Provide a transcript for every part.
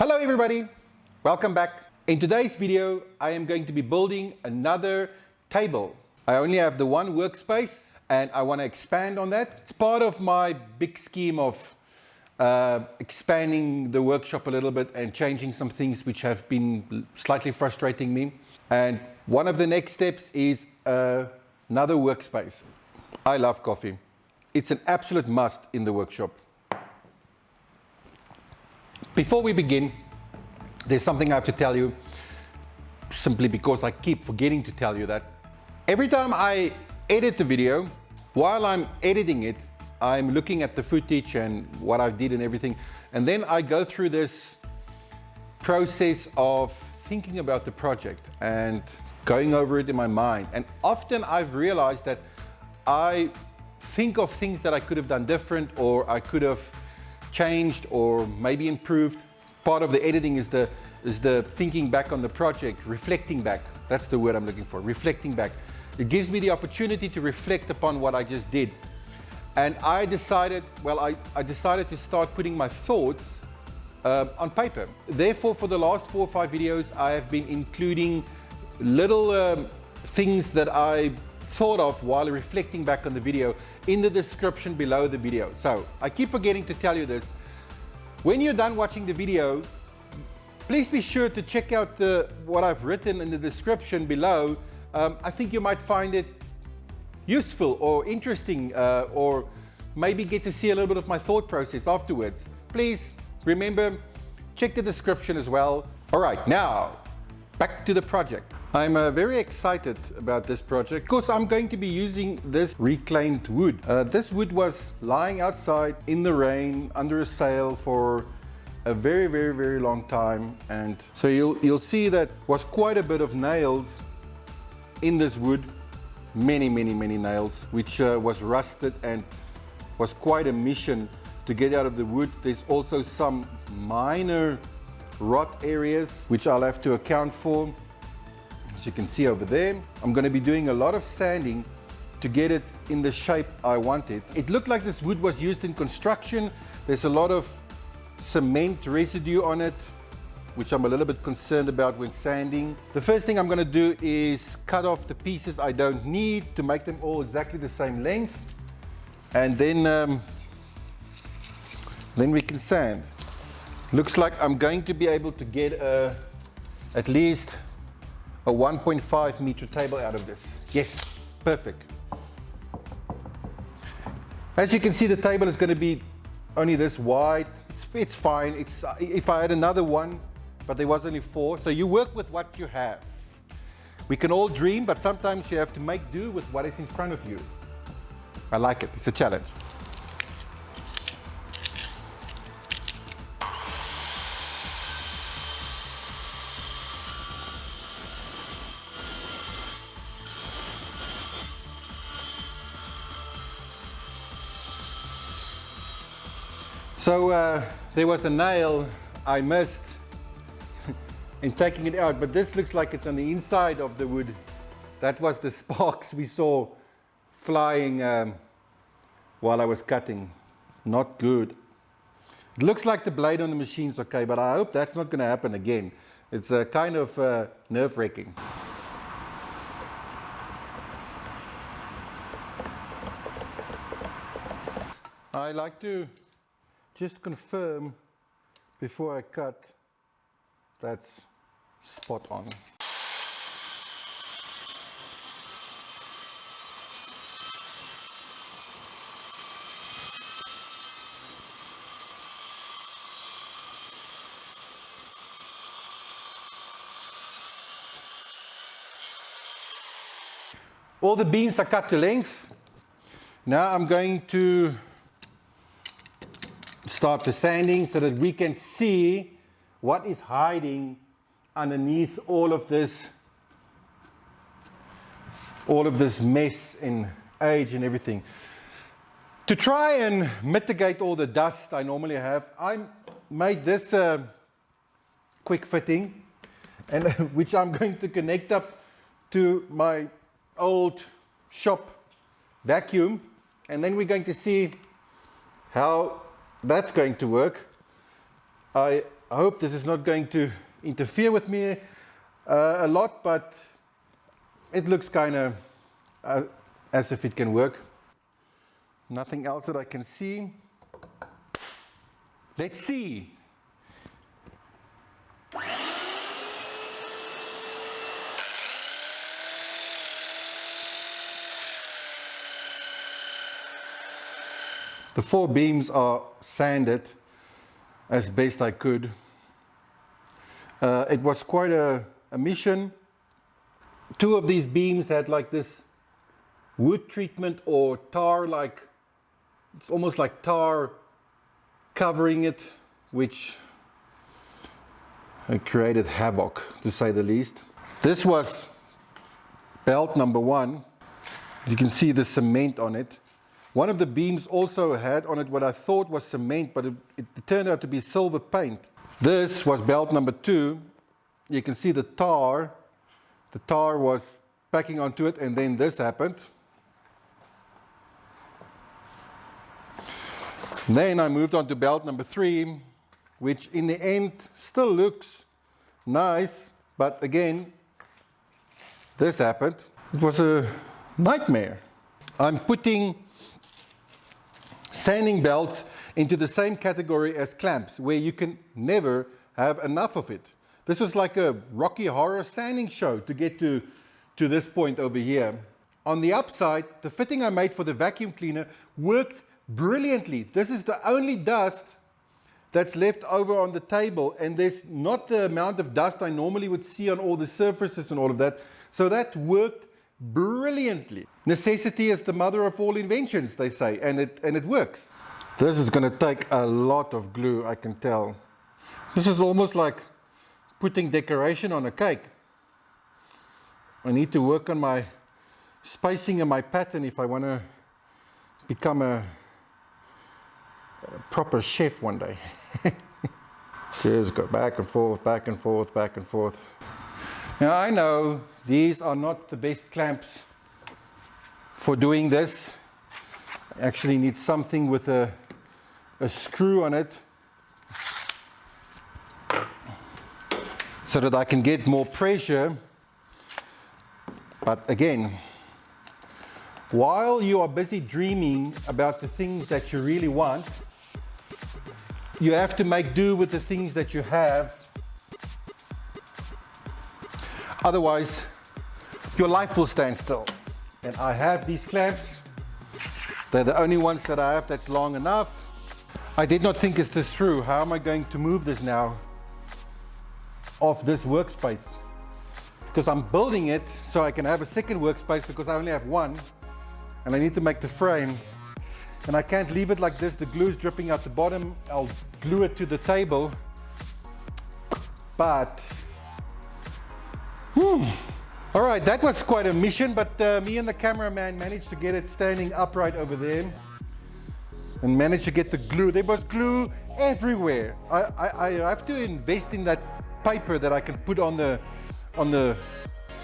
Hello everybody, welcome back. In today's video, I am going to be building another table. I only have the one workspace and I want to expand on that. It's part of my big scheme of expanding the workshop a little bit and changing some things which have been slightly frustrating me. And one of the next steps is another workspace. I love coffee. It's an absolute must in the workshop. Before we begin, there's something I have to tell you, simply because I keep forgetting to tell you that. Every time I edit the video, while I'm editing it, I'm looking at the footage and what I did and everything, and then I go through this process of thinking about the project and going over it in my mind. And often I've realized that I think of things that I could have done different, or I could have changed or maybe improved. Part of the editing is the thinking back on the project, reflecting back. That's the word I'm looking for, reflecting back. It gives me the opportunity to reflect upon what I just did. And I decided, I decided to start putting my thoughts on paper. Therefore, for the last 4 or 5 videos, I have been including little things that I thought of while reflecting back on the video in the description below the video. So I keep forgetting to tell you this. When you're done watching the video, please be sure to check out what I've written in the description below. I think you might find it useful or interesting, or maybe get to see a little bit of my thought process afterwards. Please remember, check the description as well. All right, now back to the project. I'm very excited about this project because I'm going to be using this reclaimed wood. This wood was lying outside in the rain under a sail for a very long time, and so you'll see that was quite a bit of nails in this wood, many nails, which was rusted and was quite a mission to get out of the wood. There's also some minor rot areas which I'll have to account for. As you can see over there, I'm going to be doing a lot of sanding to get it in the shape I want it. It looked like this wood was used in construction. There's a lot of cement residue on it, which I'm a little bit concerned about when sanding. The first thing I'm going to do is cut off the pieces I don't need to make them all exactly the same length, and then we can sand. Looks like I'm going to be able to get at least a 1.5 meter table out of this. Yes, perfect. As you can see, the table is going to be only this wide. It's fine. If I had another one, but there was only 4, so you work with what you have. We can all dream, but sometimes you have to make do with what is in front of you. I like it. It's a challenge. So there was a nail I missed in taking it out, but this looks like it's on the inside of the wood. That was the sparks we saw flying while I was cutting. Not good. It looks like the blade on the machine's okay, but I hope that's not going to happen again. It's kind of nerve-wracking. I like to just confirm before I cut that's spot on. All the beams are cut to length. Now I'm going to start the sanding so that we can see what is hiding underneath all of this mess and age and everything. To try and mitigate all the dust I normally have, I made this quick fitting, and which I'm going to connect up to my old shop vacuum, and then we're going to see how that's going to work. I I hope this is not going to interfere with me a lot, but it looks kind of as if it can work. Nothing else that I can see. Let's see. The 4 beams are sanded as best I could. It was quite a mission. 2 of these beams had like this wood treatment or tar, like it's almost like tar covering it, which created havoc, to say the least. This was belt number 1. You can see the cement on it. One of the beams also had on it what I thought was cement, but it turned out to be silver paint. This was belt number 2. You can see the tar. The tar was packing onto it, and then this happened. Then I moved on to belt number 3, which in the end still looks nice, but again, this happened. It was a nightmare. I'm putting sanding belts into the same category as clamps, where you can never have enough of it. This was like a Rocky Horror sanding show to get to this point over here. On the upside, the fitting I made for the vacuum cleaner worked brilliantly. This is the only dust that's left over on the table, and there's not the amount of dust I normally would see on all the surfaces and all of that. So that worked brilliantly. Necessity is the mother of all inventions, they say, and it works. This is going to take a lot of glue, I can tell. This is almost like putting decoration on a cake. I need to work on my spacing and my pattern if I want to become a proper chef one day. Just go back and forth, back and forth, back and forth. Now I know these are not the best clamps for doing this. I actually need something with a screw on it so that I can get more pressure. But again, while you are busy dreaming about the things that you really want, you have to make do with the things that you have. Otherwise, your life will stand still. And I have these clamps. They're the only ones that I have that's long enough. I did not think this through. How am I going to move this now off this workspace? Because I'm building it so I can have a second workspace, because I only have one. And I need to make the frame. And I can't leave it like this. The glue is dripping out the bottom. I'll glue it to the table. But all right, that was quite a mission, but me and the cameraman managed to get it standing upright over there and managed to get the glue. There was glue everywhere. I have to invest in that paper that I can put on the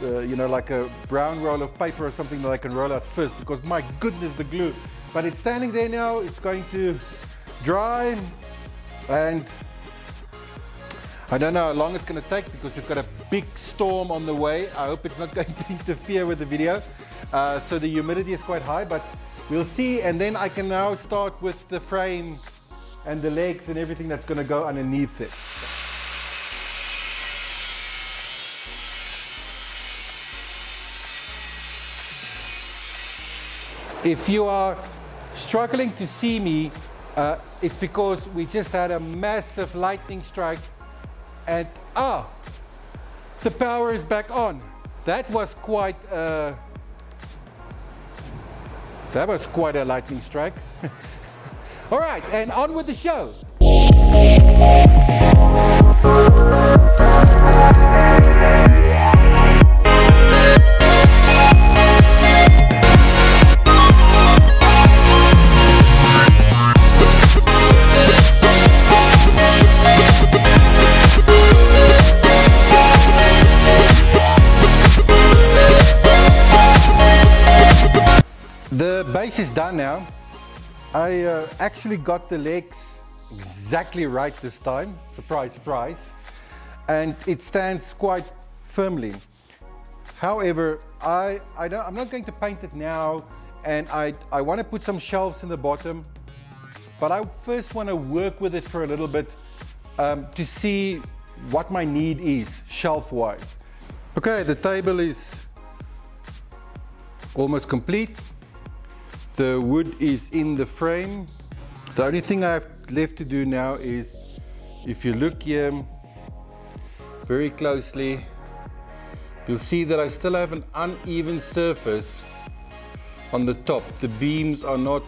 you know, like a brown roll of paper or something that I can roll out first, because my goodness, the glue. But it's standing there now. It's going to dry, and I don't know how long it's going to take, because we've got a big storm on the way. I hope it's not going to interfere with the video. So the humidity is quite high, but we'll see. And then I can now start with the frame and the legs and everything that's going to go underneath it. If you are struggling to see me, it's because we just had a massive lightning strike, and the power is back on. That was quite a lightning strike. All right, and on with the show. The base is done now. I actually got the legs exactly right this time. Surprise, surprise. And it stands quite firmly. However, I'm not going to paint it now, and I want to put some shelves in the bottom, but I first want to work with it for a little bit to see what my need is shelf-wise. Okay, the table is almost complete. The wood is in the frame. The only thing I have left to do now is, if you look here very closely, you'll see that I still have an uneven surface on the top. The beams are not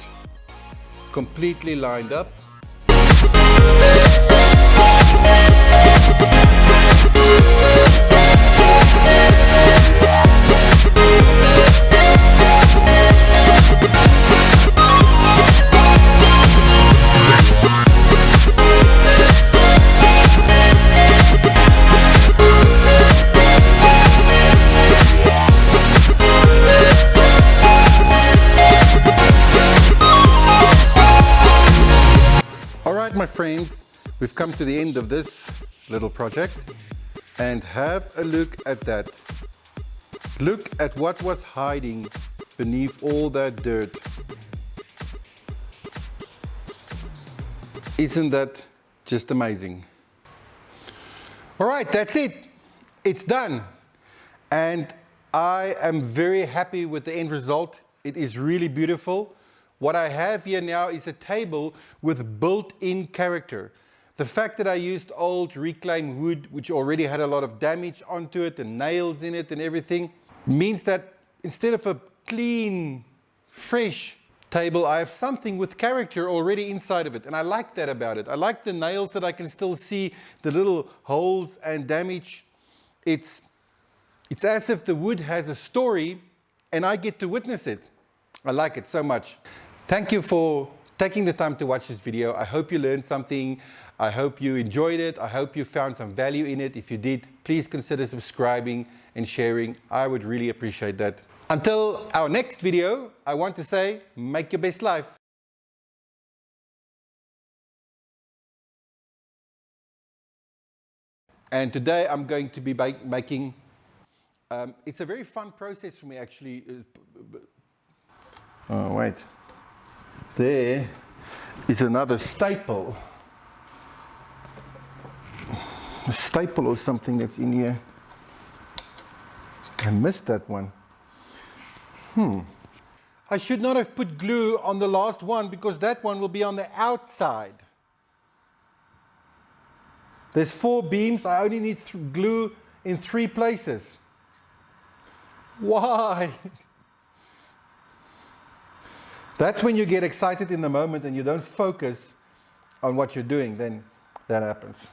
completely lined up. My friends, we've come to the end of this little project, and have a look at that. Look at what was hiding beneath all that dirt. Isn't that just amazing? All right, that's it. It's done. And I am very happy with the end result. It is really beautiful. What I have here now is a table with built-in character. The fact that I used old reclaimed wood, which already had a lot of damage onto it and nails in it and everything, means that instead of a clean, fresh table, I have something with character already inside of it. And I like that about it. I like the nails that I can still see, the little holes and damage. It's as if the wood has a story and I get to witness it. I like it so much. Thank you for taking the time to watch this video. I hope you learned something. I hope you enjoyed it. I hope you found some value in it. If you did, please consider subscribing and sharing. I would really appreciate that. Until our next video, I want to say, make your best life. And today I'm going to be making, it's a very fun process for me actually. Oh, wait. There is another staple. A staple or something that's in here. I missed that one. I should not have put glue on the last one because that one will be on the outside. There's 4 beams. I only need glue in 3 places. Why? That's when you get excited in the moment and you don't focus on what you're doing, then that happens.